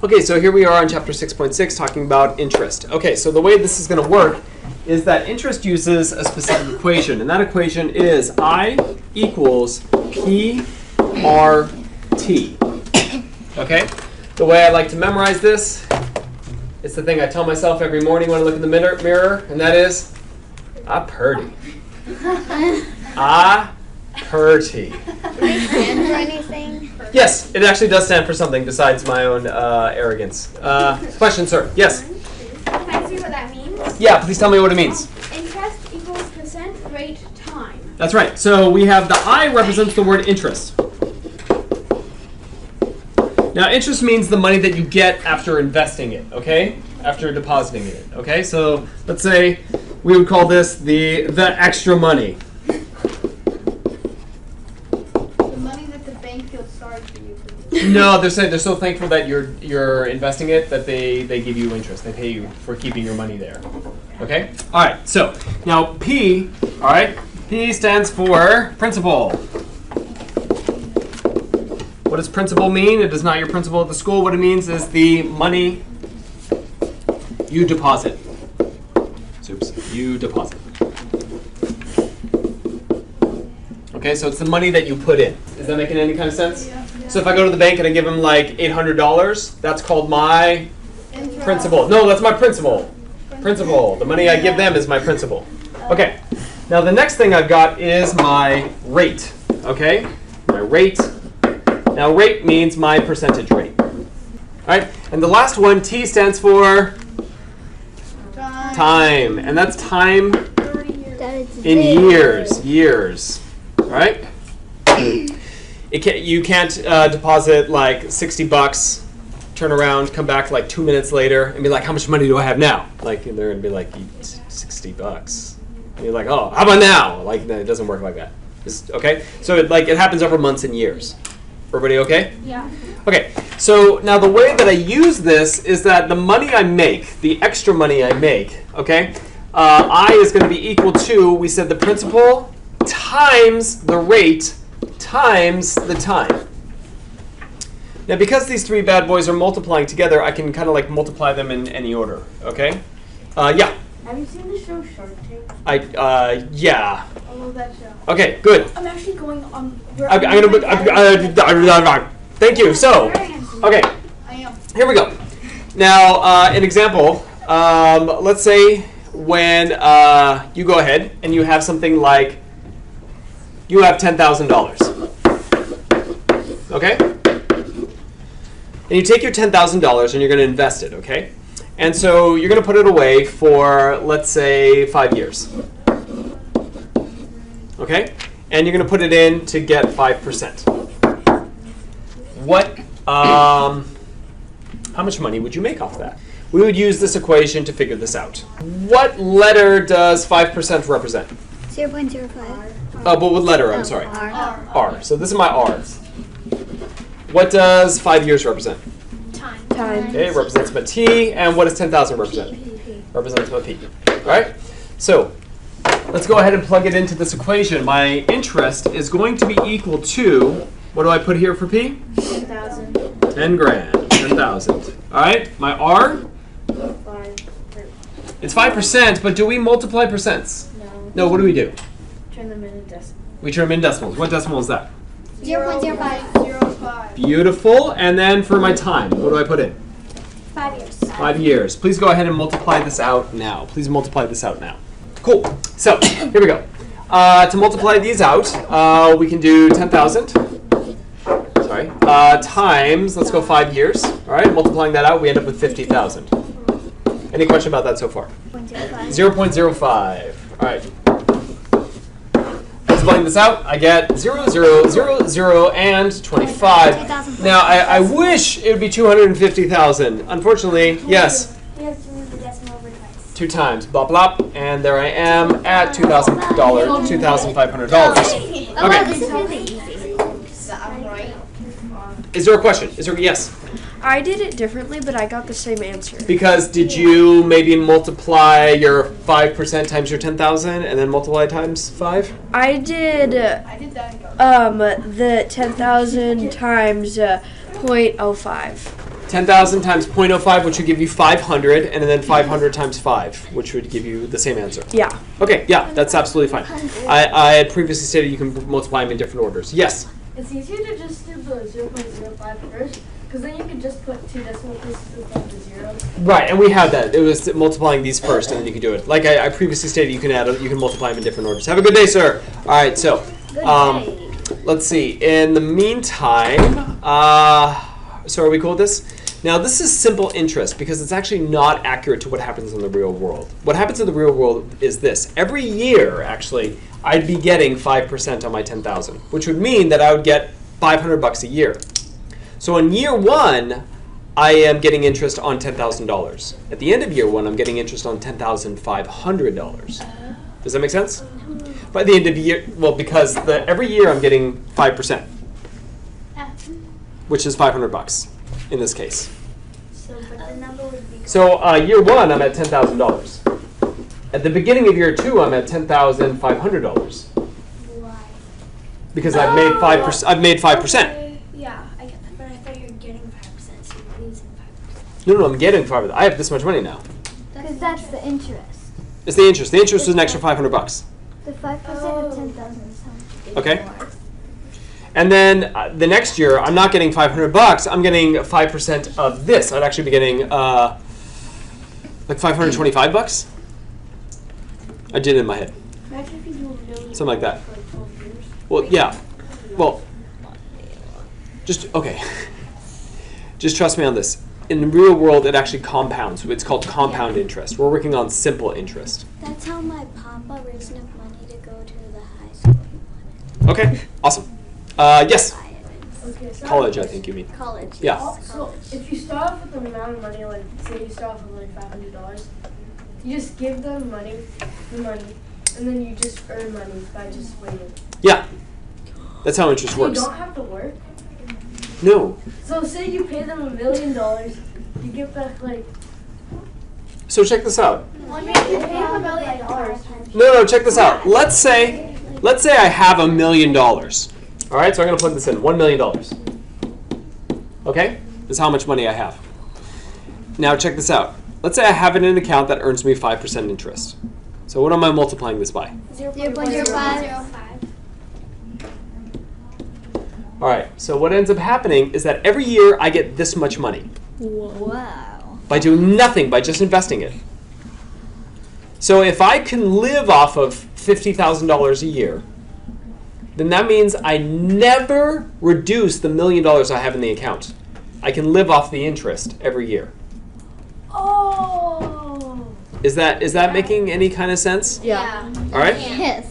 Okay, so here we are on chapter 6.6 talking about interest. Okay, so the way this is going to work is that interest uses a specific equation, and that equation is I equals P R T. Okay? The way I like to memorize this, it's the thing I tell myself every morning when I look in the mirror, and that is, ah, purty. Ah, purty. Do they stand for anything? Yes, it actually does stand for something besides my own arrogance. Question, sir? Yes? Can I see what that means? Yeah, please tell me what it means. Interest equals percent rate time. That's right. So we have the I represents the word interest. Now, interest means the money that you get after investing it, okay? After depositing it, okay? So let's say we would call this the extra money. The money that the bank feels sorry for you for. No, they're saying they're so thankful that you're investing it that they give you interest. They pay you for keeping your money there. Okay? All right. So now P, all right? P stands for principal. What does principal mean? It is not your principal at the school. What it means is the money you deposit. Oops, you deposit. Okay, so it's the money that you put in. Is that making any kind of sense? Yeah. So if I go to the bank and I give them like $800, that's called my principal. No, that's my principal. Principal. The money I give them is my principal. Okay. Now the next thing I've got is my rate. Okay? My rate. Now rate means my percentage rate. All right? And the last one, T stands for time. And that's time in years. Years. All right? You can't deposit like $60, turn around, come back like 2 minutes later, and be like, "How much money do I have now?" Like they're gonna be like, $60. And you're like, "Oh, how about now?" Like no, it doesn't work like that. Okay, so it happens over months and years. Everybody okay? Yeah. Okay, so now the way that I use this is that the money I make, the extra money I make, okay, I is going to be equal to, we said the principal times the rate times the time. Now because these three bad boys are multiplying together, I can kind of like multiply them in any order, okay? Yeah. Have you seen the show Shark Tank? Yeah. I love that show. Okay, good. I'm actually going on. Thank you. So, okay, I am. here we go. Now, an example. Let's say when you go ahead and you have something like you have $10,000. Okay? And you take your $10,000 and you're going to invest it. Okay? And so you're going to put it away for, let's say, 5 years. Okay? And you're going to put it in to get 5%. What, how much money would you make off that? We would use this equation to figure this out. What letter does 5% represent? 0.05. But what letter? I'm sorry. R. R. So this is my R. What does 5 years represent? Time. Okay, it represents my T. And what does 10,000 represent? Represents my P. All right? So let's go ahead and plug it into this equation. My interest is going to be equal to, what do I put here for P? 10,000. 10 grand. 10,000. All right? My R? 5. It's 5%, but do we multiply percents? No. No, what do we do? Turn them into decimals. We turn them in decimals. What decimal is that? 0.05. 0.05. Beautiful. And then for my time, what do I put in? 5 years. 5 years. Please go ahead and multiply this out now. Please multiply this out now. Cool. So here we go. To multiply these out, we can do 10,000. Sorry. Times, let's go 5 years. All right. Multiplying that out, we end up with 50,000. Any question about that so far? 0.05. All right. Multiplying this out, I get 0, 0, 0, 0, and 25. Now, I wish it would be 250,000. Unfortunately, yes. You have to move the decimal over twice. 2 times, blah, blah, and there I am at $2,000, $2,500. Okay. This is really easy. Is there a question? Is there, yes? I did it differently, but I got the same answer. Because did you maybe multiply your 5% times your 10,000 and then multiply times 5? I did that. the 10,000 times 0.05. 10,000 times 0.05, which would give you 500, and then 500 times 5, which would give you the same answer. Yeah. Okay, yeah, that's absolutely fine. I had previously stated you can multiply them in different orders. Yes? It's easier to just do the 0.05 first, because then you can just put 2 decimal places instead of the zeros. Right, and we had that. It was multiplying these first, and then you can do it. Like I previously stated, you can multiply them in different orders. Have a good day, sir. All right, so let's see. In the meantime, so are we cool with this? Now, this is simple interest because it's actually not accurate to what happens in the real world. What happens in the real world is this. Every year, actually, I'd be getting 5% on my 10,000, which would mean that I would get $500 a year. So in year 1, I am getting interest on $10,000. At the end of year 1, I'm getting interest on $10,500. Does that make sense? By the end of the year, well, because every year I'm getting 5%, which is $500 in this case. But the number would be. So year 1, I'm at $10,000. At the beginning of year 2, I'm at $10,500 Why? because I've made 5%. I've made 5%. Okay, yeah, I get that, but I thought you were getting 5%, so you're losing 5%. No, I'm getting 5%. I have this much money now. Because that's the interest. It's the interest. The interest is an extra $500. The 5% of 10,000 is how much. Okay. And then the next year, I'm not getting $500. I'm getting 5% of this. I'd actually be getting like $525. I did it in my head. Imagine if you do a million Something like that. for like 12 years. Well, yeah. Well, just okay. Just trust me on this. In the real world, it actually compounds. It's called compound interest. We're working on simple interest. That's how my papa raised enough money to go to the high school he wanted. Okay. Awesome. Yes. Okay, so College, I think you mean. College. Yeah. So if you start off with the amount of money, like say you start off with like $500, you just give them the money, and then you just earn money by just waiting. Yeah. That's how interest You works. don't have to work. No. So say you pay them $1 million, you get back like. So check this out. You pay them $1 million. No, check this out. Let's say I have $1 million. All right, so I'm going to plug this in. $1 million. Okay? This is how much money I have. Now check this out. Let's say I have it in an account that earns me 5% interest. So what am I multiplying this by? 0.05. All right, so what ends up happening is that every year I get this much money Wow. by doing nothing, by just investing it. So if I can live off of $50,000 a year, then that means I never reduce the $1 million I have in the account. I can live off the interest every year. Oh. Is that making any kind of sense? Yeah. All right? Yes.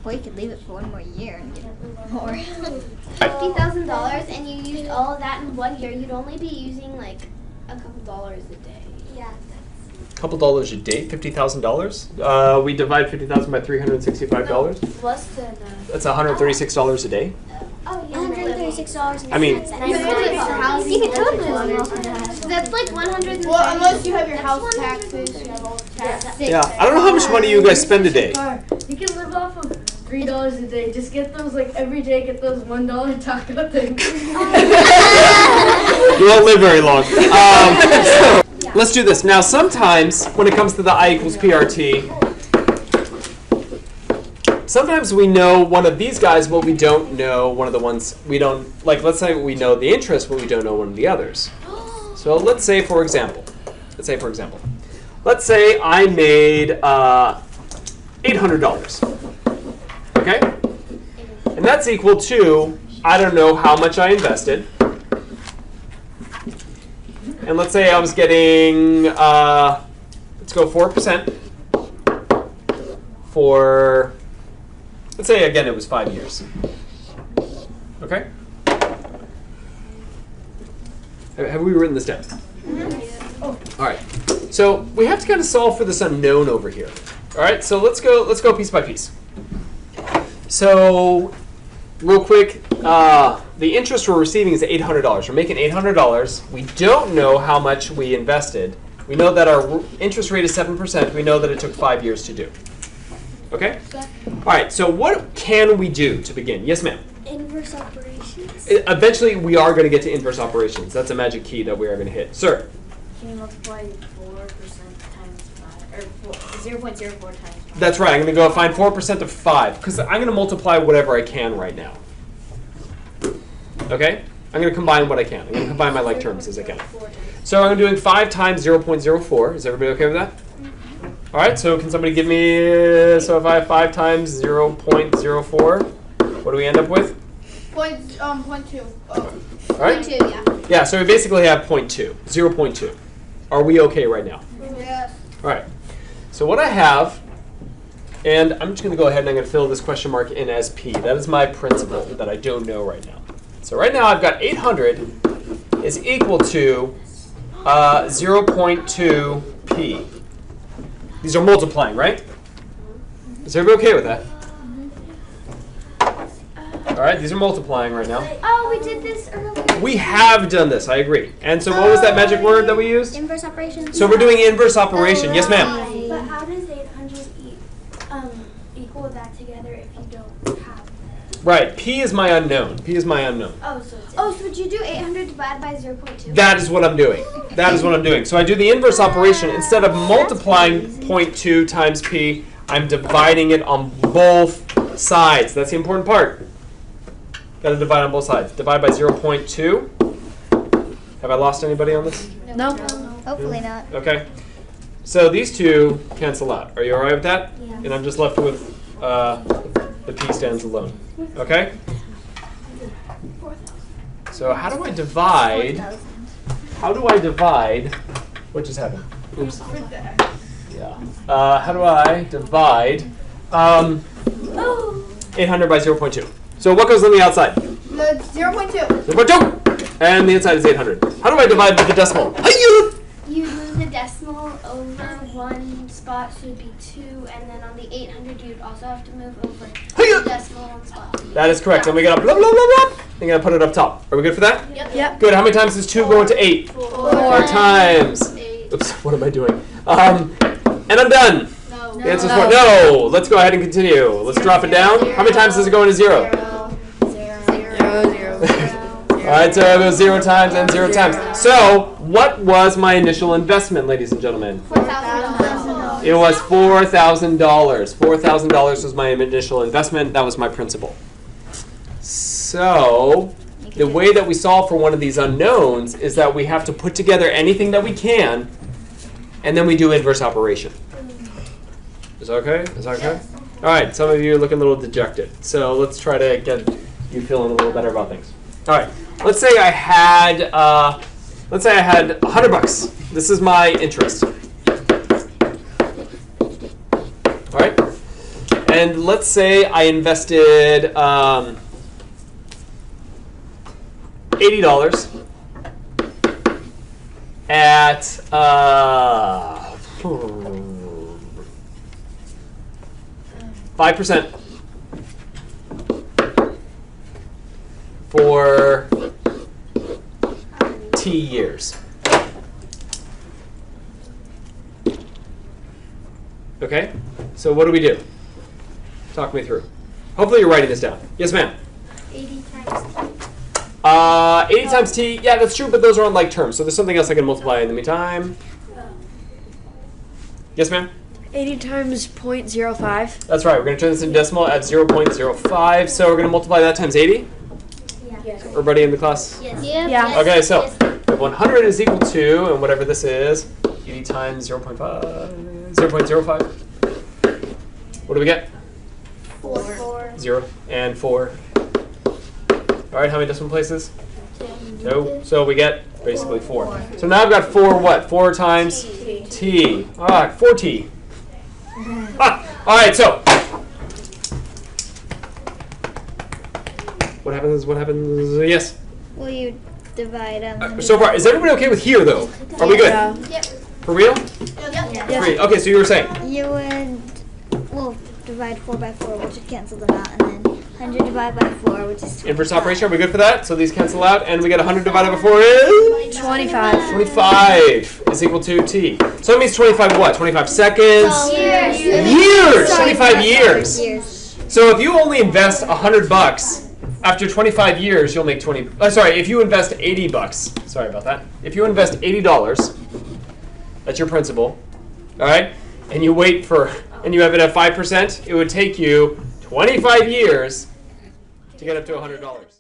Or you could leave it for one more year and get more. $50,000 and you used all of that in 1 year, you'd only be using like a couple dollars a day. Yeah. Couple dollars a day, $50,000. We divide 50,000 by $365. Less than That's $136 a day. Oh, yeah. $136. I mean- That's like 100. Well, unless you have your house taxes, you have all the taxes. Yeah, I don't know how much money you guys spend a day. You can live off of $3 a day. Just get those like every day. Get those $1 taco things. You won't live very long. So, let's do this. Now, sometimes when it comes to the I equals PRT, sometimes we know one of these guys, but we don't know one of the ones we don't, like let's say we know the interest, but we don't know one of the others. So let's say, for example, let's say I made $800, okay? And that's equal to, I don't know how much I invested. And let's say I was getting, let's go 4% for, let's say again it was 5 years. Okay? Have we written this down? All right. So we have to kind of solve for this unknown over here. All right. So let's go piece by piece. So real quick, the interest we're receiving is $800. We're making $800. We don't know how much we invested. We know that our interest rate is 7%. We know that it took 5 years to do. Okay? All right. So what can we do to begin? Yes, ma'am. Inverse operation. operations? Eventually, we are going to get to inverse operations. That's a magic key that we are going to hit. Sir? Can you multiply 4% times 5, or 0.04 times 5? That's right. I'm going to go find 4% of 5, because I'm going to multiply whatever I can right now. Okay? I'm going to combine what I can. I'm going to combine my like terms as I can. So I'm doing 5 times 0.04. Is everybody okay with that? All right, so can somebody give me, so if I have 5 times 0.04, what do we end up with? 0.2. Oh. All right? 0.2, yeah. Yeah, so we basically have 0.2. Are we okay right now? Yes. All right. So what I have, and I'm just going to go ahead and I'm going to fill this question mark in as P. That is my principal that I don't know right now. So right now I've got 800 is equal to 0.2 P. These are multiplying, right? Is everybody okay with that? All right, these are multiplying right now. Oh, we did this earlier. We have done this, I agree. And so what was that magic word that we used? Inverse operations? So we're doing inverse operation. Yes, ma'am? But how does 800 equal that together if you don't have that? Right, P is my unknown. P is my unknown. Oh, so would you do 800 divided by 0.2? That is what I'm doing. That is what I'm doing. So I do the inverse operation. Instead of multiplying 0.2 times P, I'm dividing it on both sides. That's the important part. Got to divide on both sides. Divide by 0.2. Have I lost anybody on this? No. Hopefully not. Okay. So these two cancel out. Are you all right with that? Yeah. And I'm just left with the P stands alone. Okay? So how do I divide? How do I divide? What just happened? Oops. Yeah. How do I divide 800 by 0.2? So what goes on the outside? 0.2. 0.2. And the inside is 800. How do I divide with the decimal? You move the decimal over one spot, so it would be 2, and then on the 800, you'd also have to move over the decimal one spot. That is correct. And we got a blah, blah, blah, blah. I'm going to put it up top. Are we good for that? Yep. Good. How many times does 2 go into 8? 4 times. Oops, what am I doing? And I'm done. No. The answer is 4. No. Let's go ahead and continue. Let's drop it down. How many times does it go into 0? 0. All right, so it goes 0 times and 0 times. So what was my initial investment, ladies and gentlemen? $4,000. It was $4,000. $4,000 was my initial investment. That was my principal. So the way that we solve for one of these unknowns is that we have to put together anything that we can, and then we do inverse operation. Is that okay? Is that okay? All right, some of you are looking a little dejected. So let's try to get you feeling a little better about things. All right, let's say I had $100. This is my interest. All right, and let's say I invested $80 at 5% for T years. Okay, so what do we do? Talk me through. Hopefully you're writing this down. Yes, ma'am. 80 times 80 times T, yeah, that's true, but those are on like terms. So there's something else I can multiply in the meantime. Yes, ma'am? 80 times 0.05. That's right. We're going to turn this into decimal at 0.05. So we're going to multiply that times 80. Yes. Everybody in the class? Yes. Yeah. Okay, so 100 is equal to, and whatever this is, 80 times 0.05. What do we get? 4. 0 and 4. All right, how many decimal places? 2. So we get basically 4. So now I've got 4 what? 4 times T. All right, 4T. All right, so what happens? What happens? Yes. Will you divide So far, is everybody okay with here though? Are we good? Yeah. Yep. For real? Yep. Free. Okay, so you were saying. You would, well, divide 4 by 4, which would cancel them out, and then 100 divided by 4, which is 25. Inverse operation, are we good for that? So these cancel out, and we get 100 divided by 4 is? 25. 25 is equal to T. So that means 25 what? 25 seconds? Years. Years! 25 years. Years. So if you only invest $100 After 25 years, you'll make 20. Sorry, if you invest 80 bucks. Sorry about that. If you invest $80, that's your principal. All right, and you wait for, and you have it at 5%. It would take you 25 years to get up to $100.